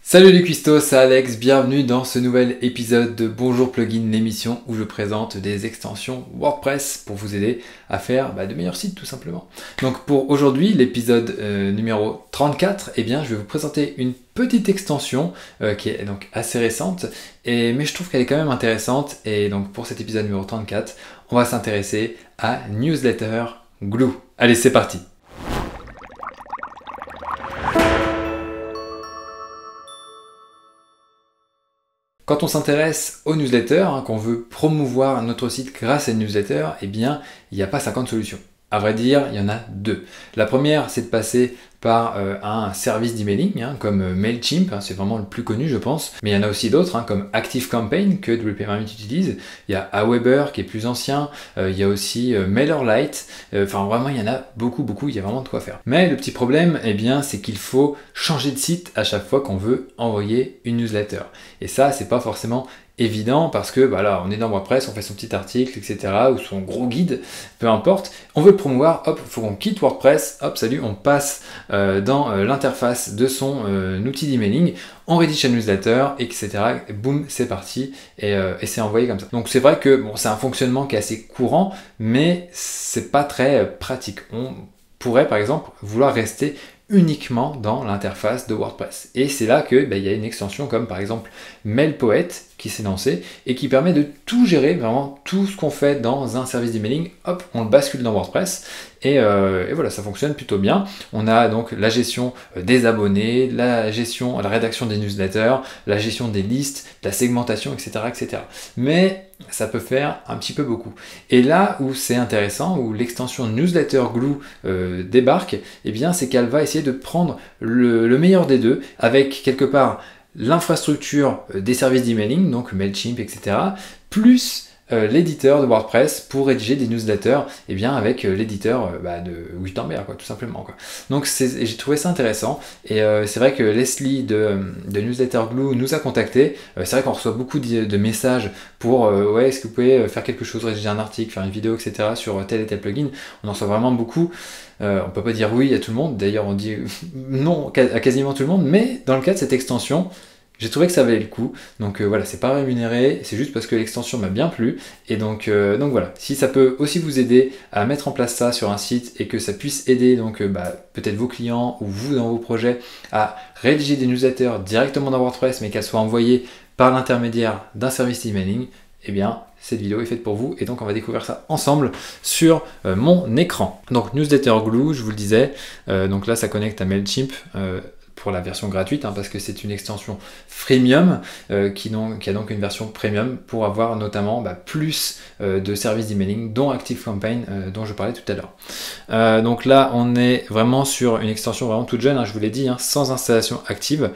Salut les cuistots, c'est Alex, bienvenue dans ce nouvel épisode de Bonjour Plugin, l'émission où je présente des extensions WordPress pour vous aider à faire de meilleurs sites tout simplement. Donc pour aujourd'hui, l'épisode numéro 34, je vais vous présenter une petite extension qui est donc assez récente, mais je trouve qu'elle est quand même intéressante. Et donc pour cet épisode numéro 34, on va s'intéresser à Newsletter Glue. Allez, c'est parti! Quand on s'intéresse aux newsletters, qu'on veut promouvoir notre site grâce à une newsletter, il n'y a pas 50 solutions. À vrai dire, il y en a deux. La première, c'est de passer par un service d'emailing, comme Mailchimp, c'est vraiment le plus connu je pense, mais il y en a aussi d'autres, comme ActiveCampaign que Drupal utilise, il y a Aweber qui est plus ancien, il y a aussi MailerLite, vraiment il y en a beaucoup, il y a vraiment de quoi faire. Mais le petit problème, c'est qu'il faut changer de site à chaque fois qu'on veut envoyer une newsletter. Et ça, c'est pas forcément évident parce que là, on est dans WordPress, on fait son petit article, etc. ou son gros guide, peu importe. On veut le promouvoir, hop, il faut qu'on quitte WordPress, hop, salut, on passe dans l'interface de son outil d'emailing, on rédige sa newsletter, etc. Et boum, c'est parti, et c'est envoyé comme ça. Donc c'est vrai que c'est un fonctionnement qui est assez courant, mais c'est pas très pratique. On pourrait par exemple vouloir rester uniquement dans l'interface de WordPress. Et c'est là que il y a une extension comme par exemple MailPoet qui s'est lancée et qui permet de tout gérer, vraiment tout ce qu'on fait dans un service d'emailing, hop, on le bascule dans WordPress et voilà, ça fonctionne plutôt bien. On a donc la gestion des abonnés, la rédaction des newsletters, la gestion des listes, la segmentation, etc. Mais ça peut faire un petit peu beaucoup. Et là où c'est intéressant, où l'extension Newsletter Glue débarque, c'est qu'elle va essayer de prendre le meilleur des deux, avec quelque part l'infrastructure des services d'emailing, donc Mailchimp, etc., plus l'éditeur de WordPress pour rédiger des newsletters, avec l'éditeur de Gutenberg, tout simplement. Donc j'ai trouvé ça intéressant, et c'est vrai que Leslie de Newsletter Glue nous a contacté. C'est vrai qu'on reçoit beaucoup de messages pour est-ce que vous pouvez faire quelque chose, rédiger un article, faire une vidéo, etc. sur tel et tel plugin. On en reçoit vraiment beaucoup. On peut pas dire oui à tout le monde, d'ailleurs on dit non à quasiment tout le monde, mais dans le cas de cette extension, j'ai trouvé que ça valait le coup. Donc voilà, c'est pas rémunéré, c'est juste parce que l'extension m'a bien plu. Et donc voilà, si ça peut aussi vous aider à mettre en place ça sur un site et que ça puisse aider peut-être vos clients ou vous dans vos projets à rédiger des newsletters directement dans WordPress, mais qu'elles soient envoyées par l'intermédiaire d'un service d'emailing, cette vidéo est faite pour vous, et donc on va découvrir ça ensemble sur mon écran. Donc Newsletter Glue, je vous le disais, donc là ça connecte à Mailchimp pour la version gratuite, parce que c'est une extension freemium qui a donc une version premium pour avoir notamment plus de services d'emailing, dont ActiveCampaign dont je parlais tout à l'heure. Donc là on est vraiment sur une extension vraiment toute jeune, je vous l'ai dit, sans installation active.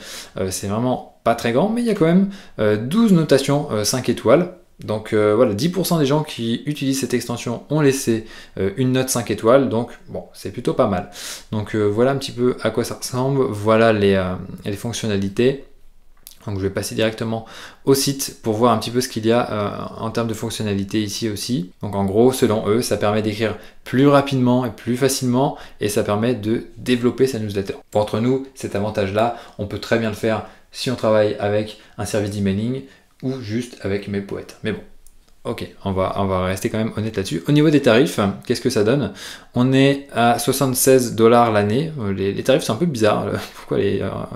C'est vraiment pas très grand, mais il y a quand même 12 notations 5 étoiles. Donc voilà, 10% des gens qui utilisent cette extension ont laissé une note 5 étoiles, donc bon, c'est plutôt pas mal. Donc voilà un petit peu à quoi ça ressemble, voilà les fonctionnalités. Donc je vais passer directement au site pour voir un petit peu ce qu'il y a en termes de fonctionnalités ici aussi. Donc en gros, selon eux, ça permet d'écrire plus rapidement et plus facilement, et ça permet de développer sa newsletter. Pour entre nous, cet avantage-là, on peut très bien le faire si on travaille avec un service d'emailing ou juste avec MailPoet. Mais bon, ok, on va rester quand même honnête là-dessus. Au niveau des tarifs, qu'est-ce que ça donne? On est à 76$ l'année. Les tarifs sont un peu bizarres. Pourquoi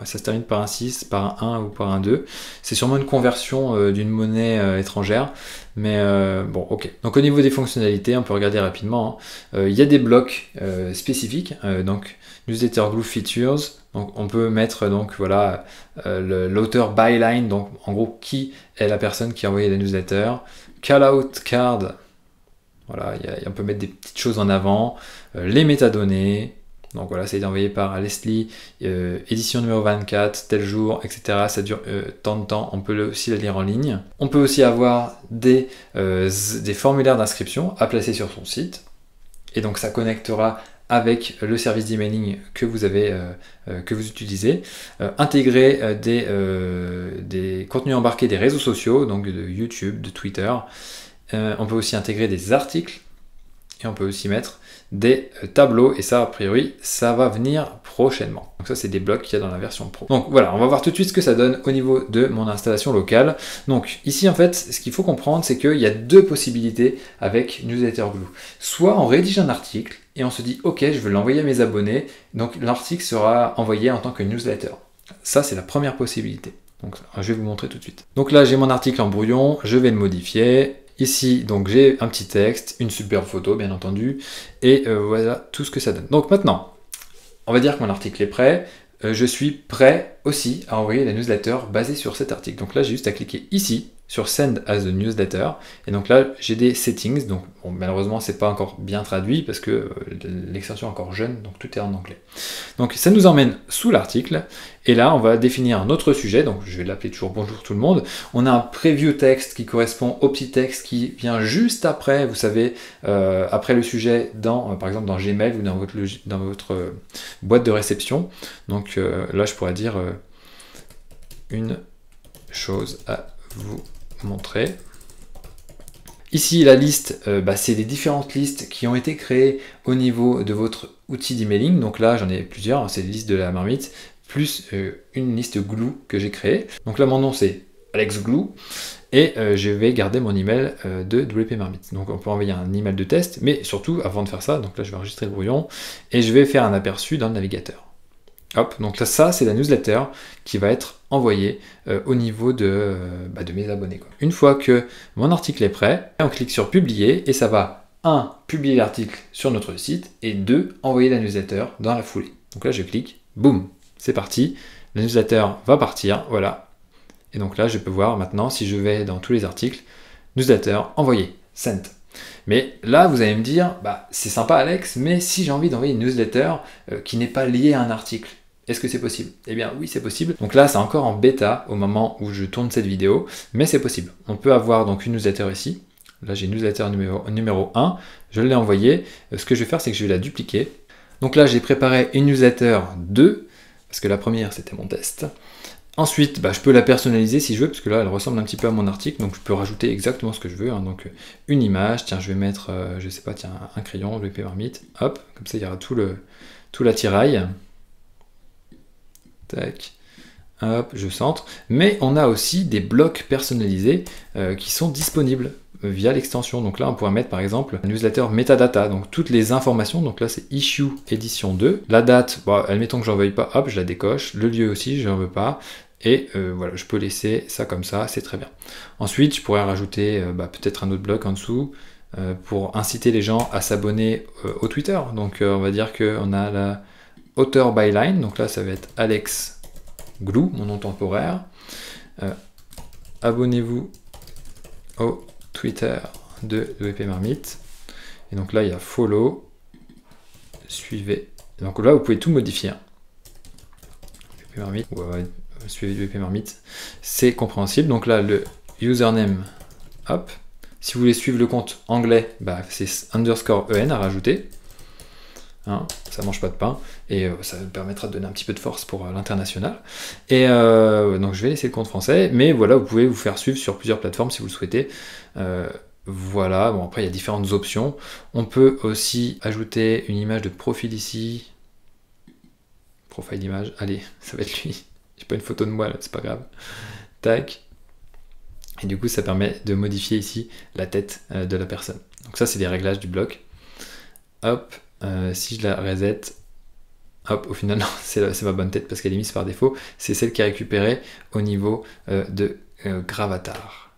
ça se termine par un 6, par un 1 ou par un 2? C'est sûrement une conversion d'une monnaie étrangère. Mais bon, ok. Donc au niveau des fonctionnalités, on peut regarder rapidement. Il y a des blocs spécifiques. Donc Newsletter Glue Features. Donc on peut mettre l'auteur byline, donc en gros qui est la personne qui a envoyé la newsletter. Callout card, voilà, on peut mettre des petites choses en avant. Les métadonnées, donc voilà, c'est envoyé par Leslie, édition numéro 24, tel jour, etc. Ça dure tant de temps, on peut aussi la lire en ligne. On peut aussi avoir des formulaires d'inscription à placer sur son site, et donc ça connectera avec le service d'emailing que vous utilisez, intégrer des contenus embarqués des réseaux sociaux, donc de YouTube, de Twitter. On peut aussi intégrer des articles, et on peut aussi mettre des tableaux, et ça a priori ça va venir prochainement. Donc ça c'est des blocs qu'il y a dans la version pro. Donc voilà, on va voir tout de suite ce que ça donne au niveau de mon installation locale. Donc ici en fait ce qu'il faut comprendre, c'est qu'il y a deux possibilités avec Newsletter Glue. Soit on rédige un article et on se dit ok, je veux l'envoyer à mes abonnés, donc l'article sera envoyé en tant que newsletter. Ça c'est la première possibilité. Donc je vais vous montrer tout de suite. Donc là j'ai mon article en brouillon, je vais le modifier. Ici, donc j'ai un petit texte, une superbe photo bien entendu, et voilà tout ce que ça donne. Donc maintenant, on va dire que mon article est prêt, je suis prêt aussi à envoyer la newsletter basée sur cet article. Donc là, j'ai juste à cliquer ici, sur Send as a Newsletter, et donc là, j'ai des settings, donc bon, malheureusement, c'est pas encore bien traduit, parce que l'extension est encore jeune, donc tout est en anglais. Donc ça nous emmène sous l'article, et là, on va définir notre sujet, donc je vais l'appeler toujours bonjour tout le monde. On a un preview texte qui correspond au petit texte qui vient juste après, vous savez, après le sujet, par exemple dans Gmail ou dans votre boîte de réception. Donc là, je pourrais dire une chose à vous montrer. Ici, la liste, c'est les différentes listes qui ont été créées au niveau de votre outil d'emailing. Donc là, j'en ai plusieurs, c'est les listes de la marmite, plus une liste Glue que j'ai créée. Donc là, mon nom, c'est Alex Glue, et je vais garder mon email de WP Marmite. Donc on peut envoyer un email de test, mais surtout, avant de faire ça, donc là, je vais enregistrer le brouillon, et je vais faire un aperçu dans le navigateur. Hop, donc là, ça, c'est la newsletter qui va être envoyée au niveau de mes abonnés, quoi. Une fois que mon article est prêt, on clique sur publier et ça va 1. Publier l'article sur notre site et 2. Envoyer la newsletter dans la foulée. Donc là, je clique, boum, c'est parti. La newsletter va partir, voilà. Et donc là, je peux voir maintenant, si je vais dans tous les articles, newsletter envoyé, sent. Mais là, vous allez me dire, c'est sympa Alex, mais si j'ai envie d'envoyer une newsletter qui n'est pas liée à un article, est-ce que c'est possible? Eh bien oui, c'est possible. Donc là, c'est encore en bêta au moment où je tourne cette vidéo, mais c'est possible. On peut avoir donc une newsletter ici. Là, j'ai une newsletter numéro 1. Je l'ai envoyée. Ce que je vais faire, c'est que je vais la dupliquer. Donc là, j'ai préparé une newsletter 2, parce que la première, c'était mon test. Ensuite, je peux la personnaliser si je veux, parce que là, elle ressemble un petit peu à mon article, donc je peux rajouter exactement ce que je veux. Hein. Donc une image, tiens, je vais mettre, je sais pas, tiens, un crayon, WP Marmite. Hop, comme ça, il y aura tout l'attirail. Tac, hop, je centre. Mais on a aussi des blocs personnalisés qui sont disponibles via l'extension. Donc là, on pourrait mettre par exemple un newsletter metadata, donc toutes les informations. Donc là, c'est issue édition 2. La date, admettons que j'en veuille pas, hop, je la décoche. Le lieu aussi, je n'en veux pas. Et voilà, je peux laisser ça comme ça, c'est très bien. Ensuite, je pourrais rajouter peut-être un autre bloc en dessous pour inciter les gens à s'abonner au Twitter. Donc on va dire qu'on a la author byline, donc là ça va être Alex Glue, mon nom temporaire. Abonnez-vous au Twitter de WP Marmite. Et donc là il y a follow, suivez. Donc là vous pouvez tout modifier. WP Marmite, suivez WP Marmite, c'est compréhensible. Donc là le username, hop. Si vous voulez suivre le compte anglais, c'est _en à rajouter. Hein, ça mange pas de pain et ça me permettra de donner un petit peu de force pour l'international. Et donc je vais laisser le compte français, mais voilà, vous pouvez vous faire suivre sur plusieurs plateformes si vous le souhaitez. Voilà, bon après il y a différentes options. On peut aussi ajouter une image de profil ici. Profil d'image, allez, ça va être lui. J'ai pas une photo de moi là, c'est pas grave. Tac. Et du coup ça permet de modifier ici la tête de la personne. Donc ça c'est des réglages du bloc. Hop. Si je la reset, hop, au final, non, c'est ma bonne tête parce qu'elle est mise par défaut. C'est celle qui est récupérée au niveau de Gravatar.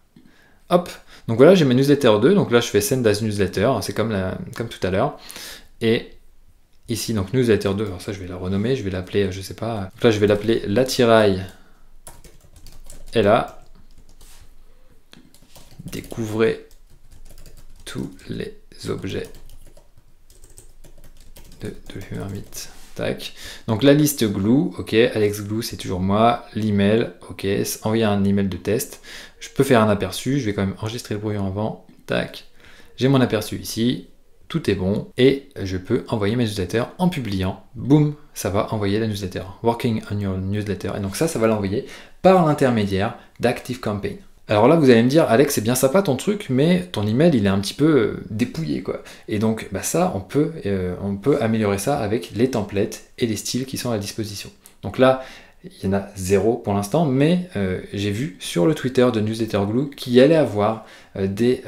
Hop, donc voilà, j'ai ma newsletter 2. Donc là, je fais send as newsletter. C'est comme tout à l'heure. Et ici, donc newsletter 2. Alors ça, je vais la renommer. Je vais l'appeler, je sais pas. Donc là, je vais l'appeler l'attirail. Et là, découvrez tous les objets de Marmite. Tac. Donc la liste Glue, ok, Alex Glue c'est toujours moi, l'email, ok, envoyer un email de test. Je peux faire un aperçu, je vais quand même enregistrer le brouillon avant. Tac. J'ai mon aperçu ici, tout est bon, et je peux envoyer mes newsletters en publiant. Boum, ça va envoyer la newsletter. Working on your newsletter. Et donc ça va l'envoyer par l'intermédiaire d'ActiveCampaign. Alors là, vous allez me dire, Alex, c'est bien sympa ton truc, mais ton email, il est un petit peu dépouillé, quoi. Et donc, bah ça, on peut améliorer ça avec les templates et les styles qui sont à disposition. Donc là, il y en a 0 pour l'instant, mais j'ai vu sur le Twitter de Newsletter Glue qu'il y allait avoir des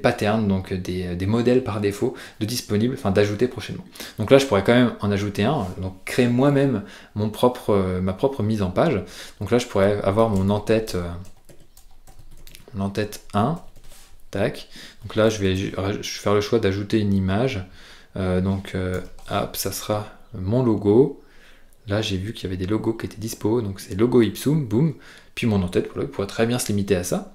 patterns, donc des modèles par défaut de disponibles, enfin d'ajouter prochainement. Donc là, je pourrais quand même en ajouter un, donc créer moi-même ma propre mise en page. Donc là, je pourrais avoir mon en-tête 1, tac. Donc là, je vais faire le choix d'ajouter une image. Hop, ça sera mon logo. Là, j'ai vu qu'il y avait des logos qui étaient dispo, donc c'est logo ipsum, boum. Puis mon en-tête, voilà, pourrait très bien se limiter à ça.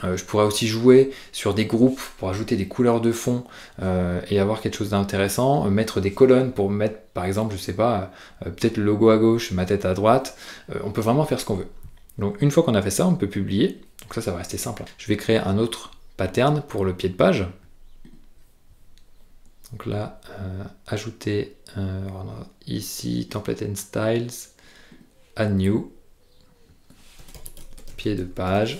Je pourrais aussi jouer sur des groupes pour ajouter des couleurs de fond et avoir quelque chose d'intéressant, mettre des colonnes pour mettre, par exemple, je sais pas, peut-être le logo à gauche, ma tête à droite. On peut vraiment faire ce qu'on veut. Donc une fois qu'on a fait ça, on peut publier. Donc ça va rester simple. Je vais créer un autre pattern pour le pied de page. Donc là, ajouter ici, template and styles, add new, pied de page.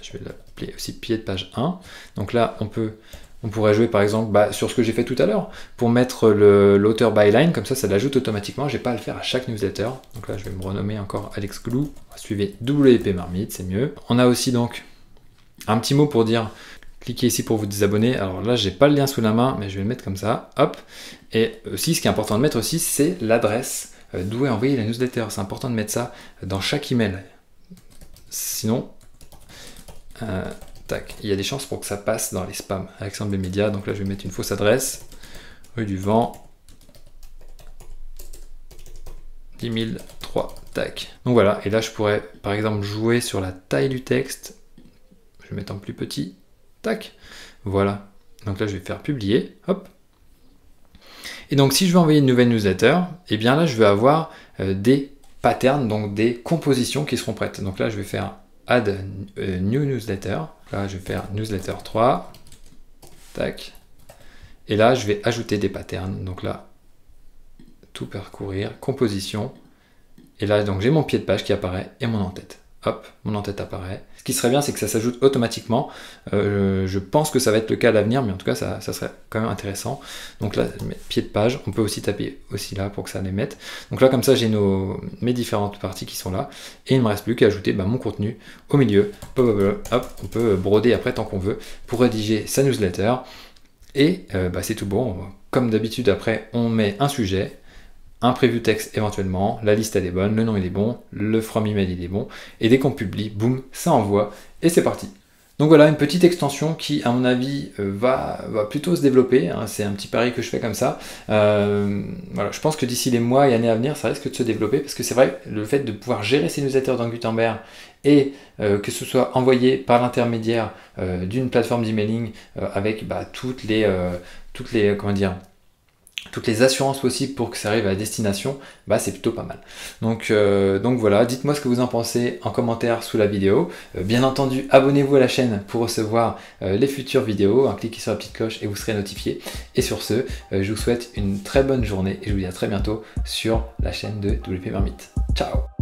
Je vais l'appeler aussi pied de page 1. Donc là, on pourrait jouer par exemple sur ce que j'ai fait tout à l'heure, pour mettre l'auteur byline, comme ça l'ajoute automatiquement, je n'ai pas à le faire à chaque newsletter. Donc là, je vais me renommer encore Alex Glue. Suivez WP Marmite, c'est mieux. On a aussi donc un petit mot pour dire, cliquez ici pour vous désabonner. Alors là, j'ai pas le lien sous la main, mais je vais le mettre comme ça, hop. Et aussi, ce qui est important de mettre aussi, c'est l'adresse d'où est envoyée la newsletter. C'est important de mettre ça dans chaque email. Sinon, tac, il y a des chances pour que ça passe dans les spams. Alexandre B Media, donc là je vais mettre une fausse adresse, rue du Vent, 10 003, tac. Donc voilà, et là je pourrais par exemple jouer sur la taille du texte, je vais mettre en plus petit, tac, voilà. Donc là je vais faire publier, hop. Et donc si je veux envoyer une nouvelle newsletter, et bien là je vais avoir des patterns, donc des compositions qui seront prêtes. Donc là je vais faire add new newsletter, là je vais faire newsletter 3, tac, et là je vais ajouter des patterns, donc là tout parcourir, composition, et là donc j'ai mon pied de page qui apparaît et mon en-tête, hop, mon en-tête apparaît. Ce qui serait bien, c'est que ça s'ajoute automatiquement. Je pense que ça va être le cas à l'avenir, mais en tout cas ça serait quand même intéressant. Donc là, pied de page, on peut aussi taper aussi là pour que ça les mette. Donc là, comme ça, j'ai mes différentes parties qui sont là, et il ne me reste plus qu'à ajouter mon contenu au milieu. Hop, on peut broder après tant qu'on veut pour rédiger sa newsletter. Et c'est tout bon. Comme d'habitude, après, on met un sujet, un preview texte éventuellement, la liste elle est bonne, le nom il est bon, le from email il est bon, et dès qu'on publie, boum, ça envoie, et c'est parti. Donc voilà, une petite extension qui, à mon avis, va plutôt se développer, hein. C'est un petit pari que je fais comme ça. Voilà, je pense que d'ici les mois et années à venir, ça risque de se développer, parce que c'est vrai, le fait de pouvoir gérer ces newsletters dans Gutenberg, et que ce soit envoyé par l'intermédiaire d'une plateforme d'emailing avec toutes les assurances possibles pour que ça arrive à destination, c'est plutôt pas mal. Donc voilà, dites-moi ce que vous en pensez en commentaire sous la vidéo. Bien entendu, abonnez-vous à la chaîne pour recevoir les futures vidéos. Cliquez sur la petite cloche et vous serez notifié. Et sur ce, je vous souhaite une très bonne journée et je vous dis à très bientôt sur la chaîne de WP Marmite. Ciao!